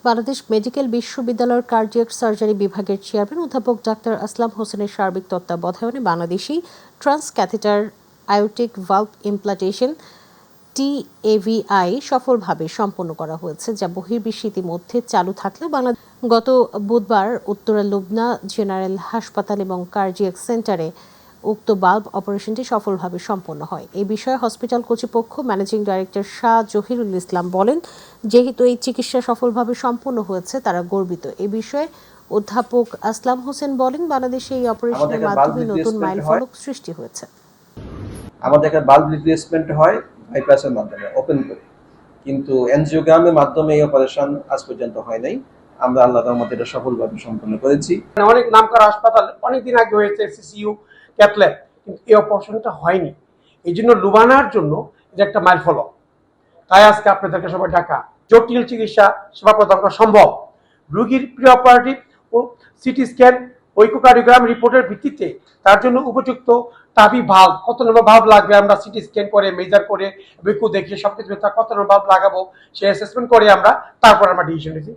Bangladesh medical বিশ্ববিদ্যালয়ের cardiac surgery বিভাগের chairman অধ্যাপক ডাক্তার আসলাম হোসেনের সার্বিক তত্ত্বাবধানে বাংলাদেশি ট্রান্সক্যাথেটার আয়োটিক ভালভ ইমপ্লান্টেশন TAVI সফলভাবে সম্পন্ন করা হয়েছে, যা বহির্বিশ্বে ইতিমধ্যে চালু থাকলেও গত বুধবার উত্তরা লুবনা জেনারেল হাসপাতাল এবং কার্ডিয়াক সেন্টারে উক্ত বাল্ব অপারেশনটি সফলভাবে সম্পন্ন হয়। এই বিষয়ে হসপিটাল কর্তৃপক্ষ ম্যানেজিং ডাইরেক্টর শাহ জহিরুল ইসলাম বলেন, যেহেতু এই চিকিৎসা সফলভাবে সম্পন্ন হয়েছে তারা গর্বিত। এ বিষয়ে অধ্যাপক আসলাম হোসেন বলেন, বাংলাদেশে এই অপারেশনের মাধ্যমে নতুন মাইলফলক সৃষ্টি হয়েছে। আমাদের একটা বাল্ব রিপ্লেসমেন্ট হয় বাইপাসের মাধ্যমে ওপেন করে, কিন্তু এনজিওগ্রামের মাধ্যমে এই অপারেশন আজ পর্যন্ত হয় নাই। আমরা আল্লাহর রহমতে এটা সফলভাবে সম্পন্ন করেছি। অনেক নামকরা হাসপাতাল অনেকদিন আগে হয়েছে, সিসিইউ, ক্যাথল্যাব, কিন্তু এই অপারেশনটা হয়নি। এই জন্য লুবানার জন্য এটা একটা মাইলফলক। তাই আজকে আপনাদেরকে সবাই ডাকা। জটিল চিকিৎসা সেবা প্রদান করা সম্ভব। রোগীর প্রি অপারেটিভ ও সিটি স্ক্যান ইকোকার্ডিওগ্রাম রিপোর্টের ভিত্তিতে তার জন্য উপযুক্ত টাবি ভাল্ব, কত নম্বর ভাল্ব লাগবে আমরা সিটি স্ক্যান করে মেজার করে বিকু দেখে সবকিছু কত নম্বর ভাল্ব লাগাবো সে অ্যাসেসমেন্ট করে আমরা তারপর আমরা ডিসিশন নিয়েছি।